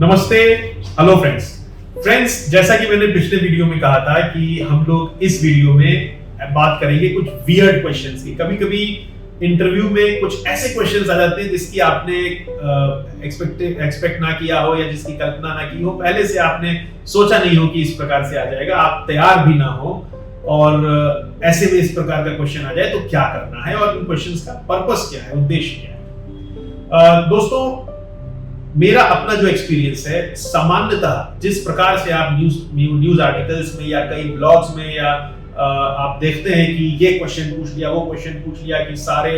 नमस्ते, hello friends, जैसा कि मैंने पिछले वीडियो में कहा था कि हम लोग इस वीडियो में बात करेंगे कुछ वियर्ड क्वेश्चंस की। कभी-कभी इंटरव्यू में कुछ ऐसे क्वेश्चंस आ जाते हैं जिसकी आपने एक्सपेक्ट ना किया हो या जिसकी कल्पना ना की हो, पहले से आपने सोचा नहीं हो कि इस प्रकार से आ जाएगा, आप तैयार भी ना हो और ऐसे में इस प्रकार का क्वेश्चन आ जाए तो क्या करना है और इन क्वेश्चंस का पर्पस क्या है, उद्देश्य क्या है। दोस्तों, मेरा अपना जो एक्सपीरियंस है, सामान्यतः जिस प्रकार से आप न्यूज आर्टिकल्स में या कई ब्लॉग्स में या आप देखते हैं कि ये क्वेश्चन पूछ लिया, वो क्वेश्चन पूछ लिया, कि सारे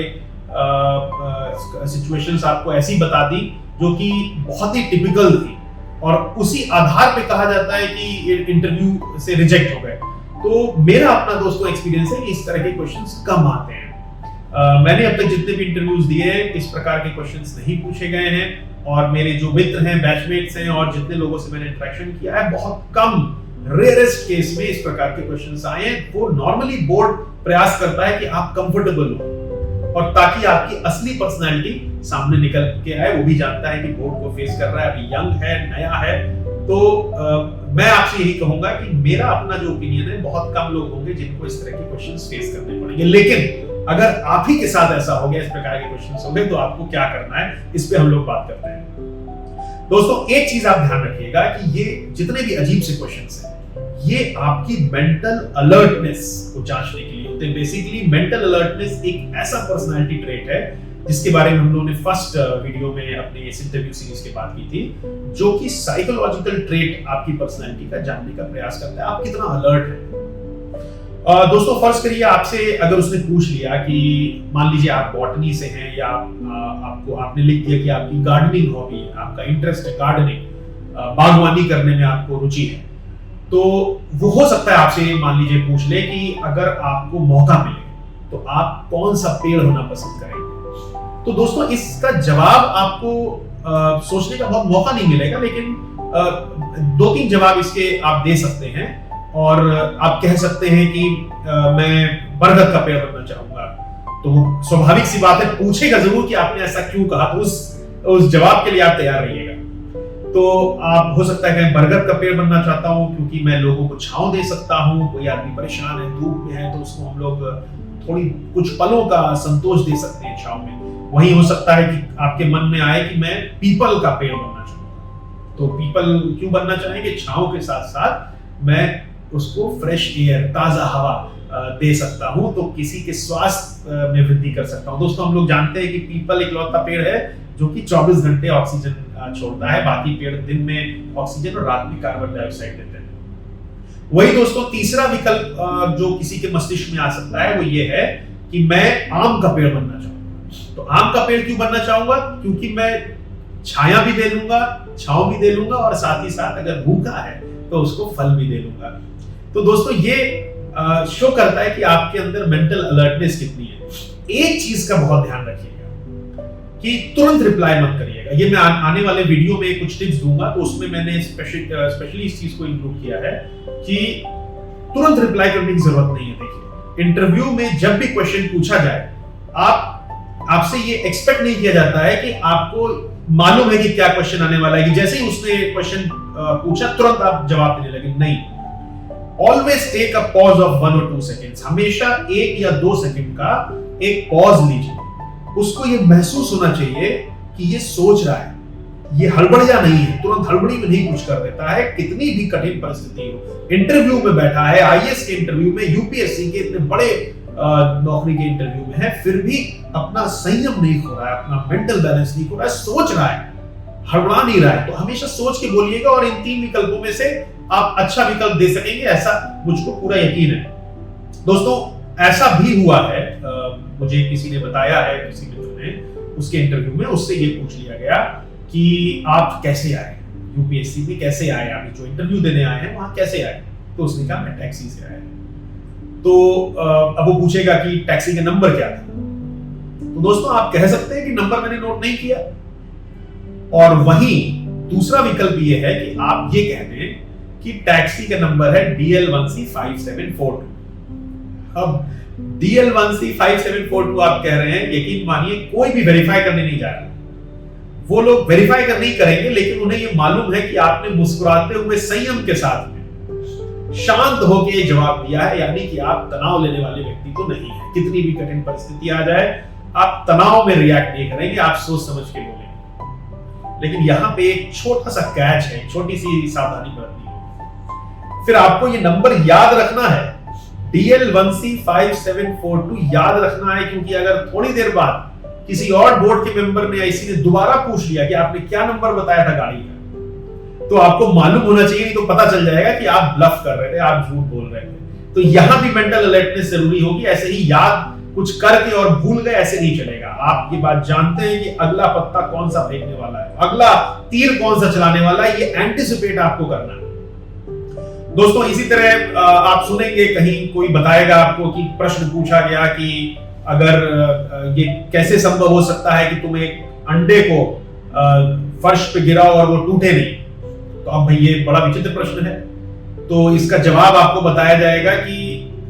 सिचुएशंस आपको ऐसी बता दी जो कि बहुत ही टिपिकल थी और उसी आधार पे कहा जाता है कि इंटरव्यू से रिजेक्ट हो गए। तो मेरा अपना दोस्तों एक्सपीरियंस है कि इस तरह के क्वेश्चंस कम आते हैं। मैंने अब तक जितने भी इंटरव्यूज दिए हैं, इस प्रकार के क्वेश्चंस नहीं पूछे गए हैं और मेरे जो मित्र हैं, बैचमेट्स हैं और जितने लोगों से मैंने इंटरेक्शन किया है, बहुत कम रेयरेस्ट केस में इस प्रकार के क्वेश्चंस आए हैं। वो नॉर्मली बोर्ड प्रयास करता है कि आप कंफर्टेबल हो और ताकि आपकी असली पर्सनालिटी सामने निकल के आए। वो भी जानता है कि बोर्ड को फेस कर रहा है, अभी यंग है, नया है। तो मैं आपसे यही कहूंगा कि मेरा अपना जो ओपिनियन है, बहुत कम लोग होंगे जिनको इस तरह के क्वेश्चंस फेस करने पड़ेंगे। लेकिन अगर आप ही के साथ ऐसा हो गया, इस प्रकार के क्वेश्चंस हो गए, तो आपको क्या करना है, इस पे हम लोग बात करते हैं। दोस्तों, एक चीज आप ध्यान रखिएगा कि ये जितने भी अजीब से क्वेश्चंस हैं, ये आपकी मेंटल अलर्टनेस को जांचने के लिए होते हैं। बेसिकली मेंटल अलर्टनेस एक ऐसा पर्सनालिटी ट्रेट है जिसके बारे में हम लोगों ने फर्स्ट वीडियो में अपने इस इंटरव्यू सीरीज के बात की थी, जो कि साइकोलॉजिकल ट्रेट आपकी पर्सनालिटी का जानने का प्रयास करता है, आप कितना अलर्ट है। दोस्तों, फर्ज करिए आपसे अगर उसने पूछ लिया कि मान लीजिए आप बॉटनी से हैं या आपने लिख दिया कि आपकी गार्डनिंग हॉबी है, आपका इंटरेस्ट है गार्डनिंग, बागवानी करने में आपको रुचि है, तो वो हो सकता है आपसे मान लीजिए पूछ ले कि अगर आपको मौका मिले तो आप कौन सा पेड़ होना पसंद करेंगे। तो दोस्तों, इसका जवाब आपको सोचने का बहुत मौका नहीं मिलेगा, लेकिन 2-3 जवाब इसके आप दे सकते हैं और आप कह सकते हैं कि मैं बरगद का पेड़ बनना चाहूंगा। तो स्वाभाविक सी बात है, पूछेगा जरूर कि आपने ऐसा क्यों कहा, तो उस जवाब के लिए आप तैयार रहिएगा। तो आप हो सकता है कि मैं बरगद का पेड़ बनना चाहता हूं क्योंकि मैं लोगों को छांव दे सकता हूं, कोई आदमी परेशान है, धूप में है, तो उसको हम लोग थोड़ी कुछ पलों का संतोष दे सकते हैं छांव में। वहीं हो सकता है कि आपके मन में आए कि मैं पीपल का पेड़ बनना चाहूंगा। तो पीपल क्यों बनना चाहेंगे? छांव के साथ साथ मैं उसको फ्रेश एयर, ताजा हवा दे सकता हूं, तो किसी के स्वास्थ्य में वृद्धि कर सकता हूं। दोस्तों, हम लोग जानते हैं कि पीपल इकलौता पेड़ है जो कि 24 घंटे ऑक्सीजन छोड़ता है, बाकी पेड़ दिन में ऑक्सीजन और रात में कार्बन डाइऑक्साइड देते हैं। वही दोस्तों, तीसरा विकल्प जो किसी के मस्तिष्क में आ सकता है वो ये है कि मैं आम का पेड़ बनना चाहूंगा। तो आम का पेड़ क्यों बनना चाहूंगा? क्योंकि मैं छाया भी दे लूंगा, छांव भी दे लूंगा और साथ ही साथ अगर भूखा है तो उसको फल भी दे लूंगा। तो दोस्तों, ये शो करता है कि आपके अंदर मेंटल अलर्टनेस कितनी है। एक चीज का बहुत ध्यान रखिएगा कि तुरंत रिप्लाई मत करिएगा। ये मैं आने वाले वीडियो में कुछ टिप्स दूंगा, तो उसमें मैंने स्पेशली इस चीज को इंक्लूड किया है कि तुरंत रिप्लाई करने की जरूरत नहीं है। देखिए, इंटरव्यू में जब भी क्वेश्चन पूछा जाए, आपसे ये एक्सपेक्ट नहीं किया जाता है कि आपको मालूम है कि क्या क्वेश्चन आने वाला है, कि जैसे ही उसने क्वेश्चन पूछा तुरंत आप जवाब देने लगे। नहीं, always take a pause of 1 or 2 seconds. हमेशा 1 या 2 सेकंड का एक पॉज लीजिए। उसको ये महसूस होना चाहिए कि ये सोच रहा है, ये हड़बड़िया नहीं है, तुरंत हड़बड़ी में नहीं कुछ कर देता है। कितनी भी कठिन परिस्थिति हो, इंटरव्यू में बैठा है, आईएएस के इंटरव्यू में, यूपीएससी के इतने बड़े नौकरी के इंटरव्यू में है, फिर भी अपना संयम नहीं खो रहा है, अपना मेंटल बैलेंस नहीं खो रहा है, सोच रहा है, हड़बड़ा नहीं रहा है। तो हमेशा सोच के बोलिएगा और इन 3 विकल्पों में से आप अच्छा विकल्प दे सकेंगे, ऐसा मुझको पूरा यकीन है। दोस्तों, ऐसा भी हुआ है, मुझे किसी ने बताया है, किसी मित्र ने, उसके इंटरव्यू में उससे ये पूछ लिया गया कि आप कैसे आए, यूपीएससी में कैसे आए, आप जो इंटरव्यू देने आए हैं वहां कैसे आए? तो उसने कहा मैं टैक्सी से आया। तो अब वो पूछेगा कि टैक्सी का नंबर क्या था। तो दोस्तों, आप कह सकते हैं कि नंबर मैंने नोट नहीं किया। और वहीं दूसरा विकल्प ये है कि आप ये कह दें कि टैक्सी का नंबर है DL1C5742। अब DL1C5742 आप कह रहे हैं, यकीन मानिए कोई भी वेरीफाई करने नहीं जा रहा। वो लोग वेरीफाई कर नहीं करेंगे, लेकिन उन्हें ये मालूम है कि आपने मुस्कुराते हुए संयम के साथ में शांत होकर जवाब दिया है, यानी कि आप तनाव लेने वाले व्यक्ति तो नहीं है। कितनी भी कठिन परिस्थिति आ जाए, आप तनाव में रिएक्ट नहीं करेंगे, आप सोच समझ के बोलेंगे। लेकिन यहां पे एक छोटा सा कैच है, छोटी सी सावधानी बरतनी है। फिर आपको ये नंबर याद रखना है, DL1C5742 याद रखना है, क्योंकि अगर थोड़ी देर बाद किसी और बोर्ड के मेंबर ने, आईसी ने दोबारा पूछ लिया कि आपने क्या नंबर बताया था गाड़ी का, तो आपको मालूम होना चाहिए, नहीं तो पता चल जाएगा कि आप ब्लफ कर रहे थे, आप झूठ बोल रहे थे। तो यहां भी मेंटल अलर्टनेस जरूरी होगी। ऐसे ही याद कुछ करके और भूल गए, ऐसे नहीं चलेगा। आप ये बात जानते हैं कि अगला पत्ता कौन सा फेंकने वाला है, अगला तीर कौन सा चलाने वाला है, ये एंटिसिपेट आपको करना है। दोस्तों, इसी तरह आप सुनेंगे कहीं कोई बताएगा आपको कि प्रश्न पूछा गया कि अगर ये कैसे संभव हो सकता है कि तुम एक अंडे को फर्श पे गिराओ और वो टूटे नहीं। तो अब भाई ये बड़ा विचित्र प्रश्न है। तो इसका जवाब आपको बताया जाएगा कि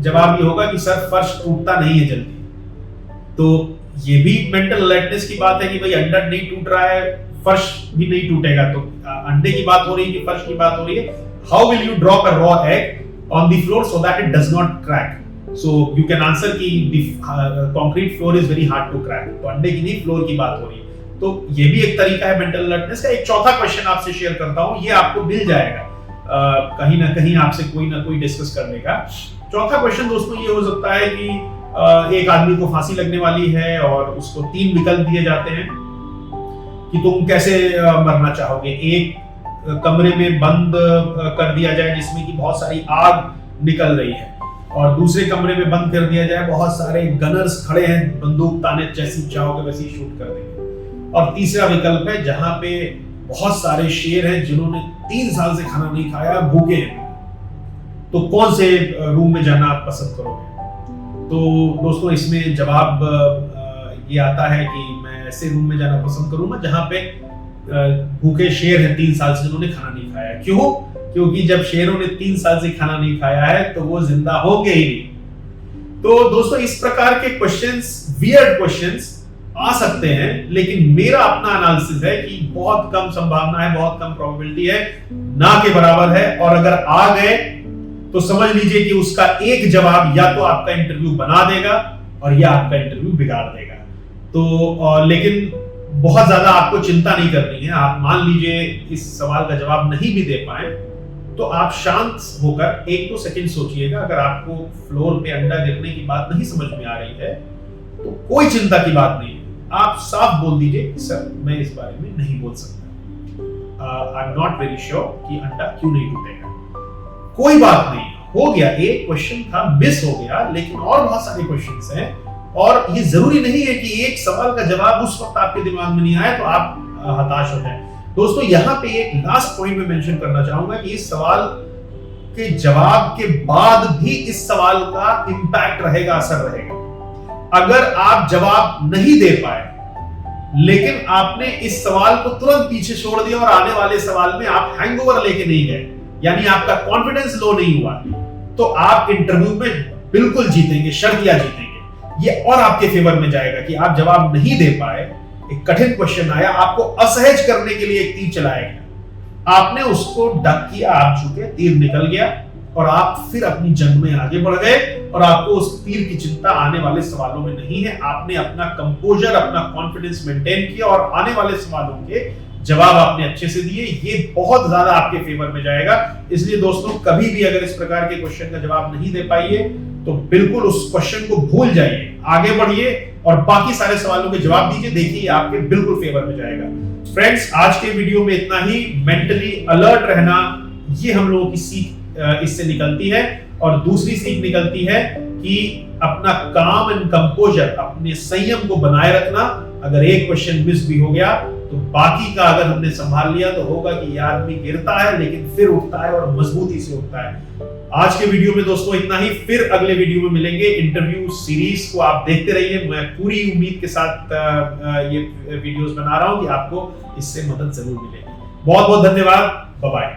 जवाब ये होगा कि सर फर्श टूटता नहीं है जल्दी। तो ये भी मेंटल अलर्टनेस की बात है कि भाई अंडा नहीं टूट रहा है, फर्श भी नहीं टूटेगा। तो अंडे की बात हो रही है कि फर्श की बात हो रही है। How will you drop a raw egg on the floor so that it does not crack? So you can answer कि concrete floor is very hard to crack. तो अंडे की नहीं, फ्लोर की बात हो रही है। तो ये भी एक तरीका है मेंटल अलर्टनेस का। एक चौथा क्वेश्चन आपसे शेयर करता हूं, ये आपको मिल जाएगा कहीं ना कहीं आपसे कोई ना कोई डिस्कस करने का। चौथा क्वेश्चन दोस्तों ये हो सकता है कि एक आदमी को फांसी लगने वाली है और उसको 3 विकल्प दिए जाते हैं कि तुम कैसे मरना चाहोगे। एक कमरे में बंद कर दिया जाए जिसमें कि बहुत सारी आग निकल रही है, और दूसरे कमरे में बंद कर दिया जाए, बहुत सारे गनर्स खड़े हैं, बंदूक ताने जैसी चाहोगे वैसी शूट कर देंगे। और तीसरा विकल्प है जहां पे बहुत सारे शेर हैं जिन्होंने 3 साल से खाना नहीं खाया, भूखे हैं। तो कौन से रूम में जाना आप पसंद करोगे? तो दोस्तों इसमें जवाब ये आता है कि मैं ऐसे रूम में जाना पसंद करूंगा जहां पे भूखे शेर हैं 3 साल से जिन्होंने खाना नहीं खाया। क्यों? क्योंकि जब शेरों ने 3 साल से खाना नहीं खाया है तो वो जिंदा होंगे ही नहीं। तो दोस्तों इस प्रकार के क्वेश्चंस, वियर्ड क्वेश्चंस आ सकते हैं, लेकिन मेरा अपना एनालिसिस है कि बहुत कम संभावना है, बहुत कम प्रोबेबिलिटी है, ना के बराबर है। और अगर आ गए तो समझ लीजिए कि उसका एक जवाब या तो आपका इंटरव्यू बना देगा और या आपका इंटरव्यू बिगाड़ देगा। तो लेकिन बहुत ज्यादा आपको चिंता नहीं करनी है। आप मान लीजिए इस सवाल का जवाब नहीं भी दे पाए तो आप शांत होकर 1-2 सेकंड सोचिएगा। अगर आपको फ्लोर पे अंडा गिरने की बात नहीं समझ में आ रही है तो कोई चिंता की बात नहीं है। आप साफ बोल दीजिए सर मैं इस बारे में नहीं बोल सकता, I am not very sure कि अंडा क्यों नहीं टूटेगा। कोई बात नहीं, हो गया, एक क्वेश्चन था, मिस हो गया, लेकिन और बहुत सारे क्वेश्चंस हैं। और ये जरूरी नहीं है कि एक सवाल का जवाब उस वक्त आपके दिमाग में नहीं आए तो आप हताश हो जाएं। दोस्तों यहाँ पे एक लास्ट पॉइंट में मेंशन करना चाहूंगा कि इस सवाल के जवाब के बाद भी इस सवाल का इंपैक्ट रहेगा, असर रहेगा। अगर आप जवाब नहीं दे पाए लेकिन आपने इस सवाल को तुरंत पीछे छोड़ दिया और आने वाले सवाल में आप हैंगओवर लेके नहीं गए, यानी आपका कॉन्फिडेंस लो नहीं हुआ, तो आप इंटरव्यू में बिल्कुल जीतेंगे, शर्तिया जीतेंगे। ये और आपके फेवर में जाएगा कि आप जवाब नहीं दे पाए, एक कठिन क्वेश्चन आया, आपको असहज करने के लिए एक तीर चलाया गया, आपने उसको डक किया, आप झुके, तीर निकल गया और आप फिर अपनी जंग में आगे बढ़ गए और आपको उस तीर की चिंता आने वाले सवालों में नहीं है। आपने अपना कंपोजर, अपना कॉन्फिडेंस मेंटेन किया और आने वाले सवालों के जवाब आपने अच्छे से दिए। ये बहुत ज्यादा आपके फेवर में जाएगा। इसलिए दोस्तों कभी भी अगर इस प्रकार के क्वेश्चन का जवाब नहीं दे पाइए तो बिल्कुल उस क्वेश्चन को भूल जाइए, आगे बढ़िए और बाकी सारे सवालों के जवाब दीजिए। देखिए आपके बिल्कुल फेवर में जाएगा। फ्रेंड्स आज के वीडियो में इतना ही। मेंटली अलर्ट रहना, ये हम लोगों की सीख इससे निकलती है। और दूसरी सीख निकलती है कि अपना काम एंड कंपोजर, अपने संयम को बनाए रखना। अगर एक क्वेश्चन मिस भी हो गया तो बाकी का अगर हमने संभाल लिया तो होगा कि यह आदमी गिरता है लेकिन फिर उठता है और मजबूती से उठता है। आज के वीडियो में दोस्तों इतना ही। फिर अगले वीडियो में मिलेंगे। इंटरव्यू सीरीज को आप देखते रहिए। मैं पूरी उम्मीद के साथ ये वीडियोस बना रहा हूं कि आपको इससे मदद जरूर मिलेगी। बहुत बहुत धन्यवाद। Bye bye.